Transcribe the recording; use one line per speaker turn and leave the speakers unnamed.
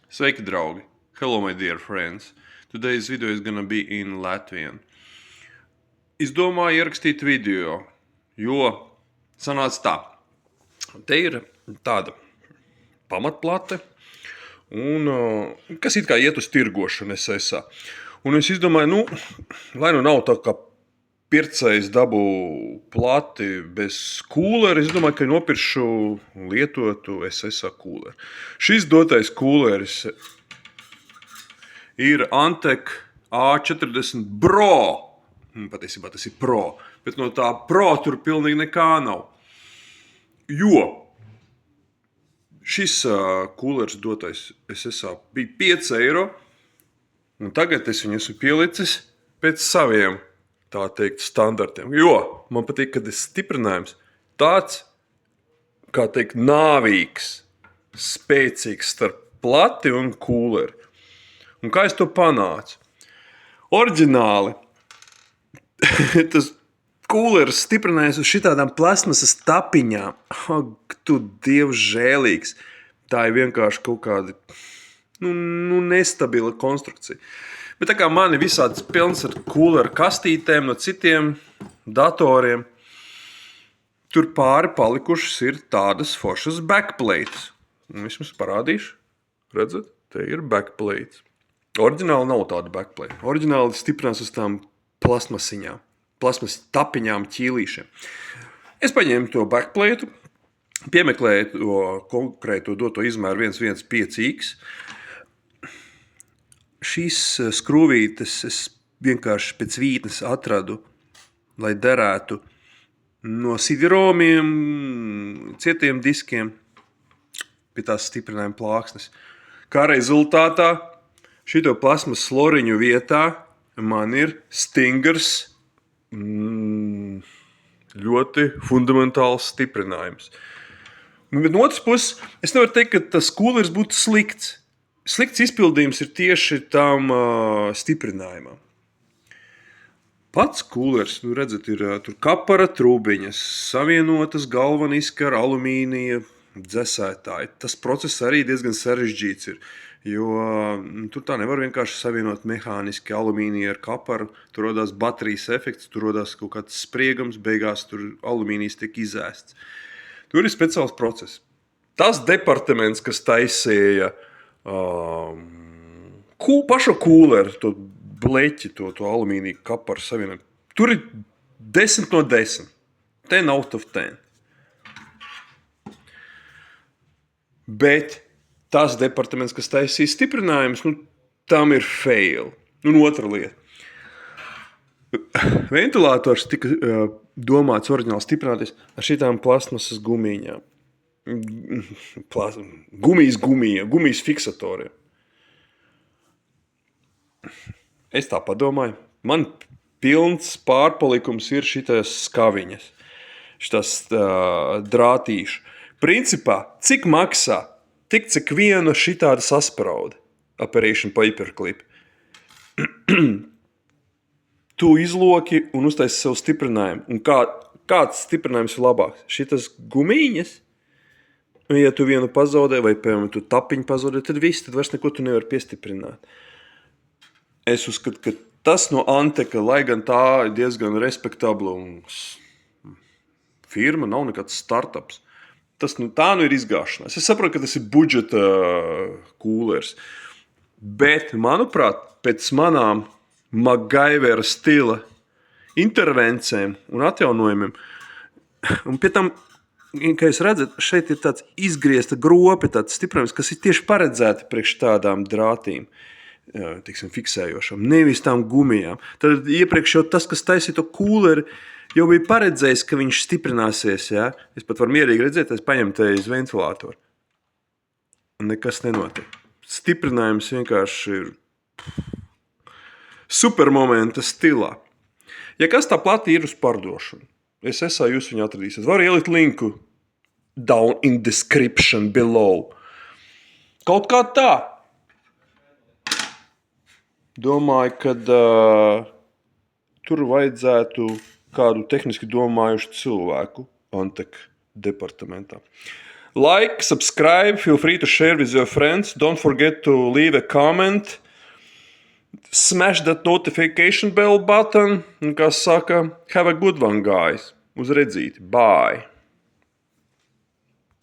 Sveiki, draugi! Hello, my dear friends! Today's video is gonna be in Latvian. Izdomāju ierakstīt video, jo sanāca tā. Te ir tāda pamatplate, un, kas it kā iet uz tirgošanu SSA. Un es izdomāju, lai nav tā kā pircējs dabū plati bez kūlera, es domāju, ka nopirkšu lietotu SSA kūleru. Šis dotais kūleris ir Antec A40 Pro. Patiesībā tas ir Pro, bet no tā Pro tur pilnīgi nekā nav. Jo šis kūlers dotais SSA bija 5 eiro, un tagad es viņu esmu pielicis pēc saviem, tā teikt, standartiem. Jo man patīk, kad ir stiprinājums tāds, kā teikt, nāvīgs, spēcīgs starp plati un kūleri. Un kā es to panācu? Oriģināli tas kūleris stiprinājās uz šitādām plasmasas tapiņām. Ak, tu dievs žēlīgs. Tā ir vienkārši kaut kāda nestabila konstrukcija. Bet tā kā man ir visāds pilns ar kūleru kastītēm no citiem datoriem, tur pāri palikušas ir tādas foršas backplates. Un es jums parādīšu. Redzat? Te ir backplates. Oriģināli nav tāda backplate. Oriģināli stiprinās uz tām plasmasiņām, plasmas tapiņām, ķīlīšiem. Es paņēmu to backplate, piemeklēju to konkrēto doto izmēru 115X. Šīs skrūvītes es vienkārši pēc vītnes atradu, lai derētu no CD-romiem, cietiem diskiem pie tās stiprinājuma plāksnes. Kā rezultātā šito plasmas sloriņu vietā man ir stingrs, ļoti fundamentāls stiprinājums. Bet no otras puses, es nevaru teikt, ka tas kūleris būtu slikts. Slikts izpildījums ir tieši tam stiprinājumam. Pats kūleris, redzat, ir tur kapara trūbiņas, savienotas galveniski ar alumīnija dzesētāju. Tas process arī diezgan sarežģīts ir. Jo tur tā nevar vienkārši savienot mehāniski alumīniju ar kaparu. Tur rodās baterijas efekts, tur rodās kaut kāds spriegums, beigās tur alumīnijas tiek izēsts. Tur ir speciāls process. Tas departaments, kas taisīja pašu kūleru, to bleķi, to alumīniju kaparu savienot, tur ir 10 no 10. 10 out of 10. Bet tas departaments, kas taisīja stiprinājumus, tam ir fail. Un otra lieta. Ventilators tika domāts oriģināli stiprināties ar šitām plasmasas gumīņām. Gumijas fiksatoriem. Es tā padomāju. Man pilns pārpalikums ir šitas skaviņas, šitas drātīšu. Principā, cik maksā? Tik, cik viena šitāda sasprauda Operation Paperclip. Tu izloki un uztaisi sev stiprinājumu. Un kāds stiprinājums ir labāks? Šitas gumīņas? Un ja tu vienu pazaudē vai, piemēram, tu tapiņu pazaudē, tad viss, tad vairs neko tu nevar piestiprināt. Es uzskatu, ka tas no Anteca, lai gan tā ir diezgan respektabla un firma, nav nekāds startups. Tā ir izgāšanās. Es saprotu, ka tas ir budžeta kūlers. Bet, manuprāt, pēc manām MacGyvera stila intervencēm un atjaunojumiem, un pie tam, kā jūs redzat, šeit ir tāds izgriezta grope, tāds stiprinājums, kas ir tieši paredzēti priekš tādām drātīm, tiksim, fiksējošām, nevis tām gumijām. Tad iepriekš jau tas, kas taisīja to kūleri, jau bija paredzējis, ka viņš stiprināsies. Ja? Es pat varu mierīgi redzēt, es paņemu te iz ventilātoru. Un nekas nenotiek. Stiprinājums vienkārši ir supermomenta stilā. Ja kas tā plati ir uz pārdošanu, SSA jūs viņu atradīsiet. Varu ielikt linku down in description below. Kaut kā tā. Domāju, kad tur vajadzētu kādu tehniski domājušu cilvēku Antec departamentā. Like, subscribe, feel free to share with your friends. Don't forget to leave a comment. Smash that notification bell button. Un, kā saka, have a good one, guys. Uz redzīti. Bye!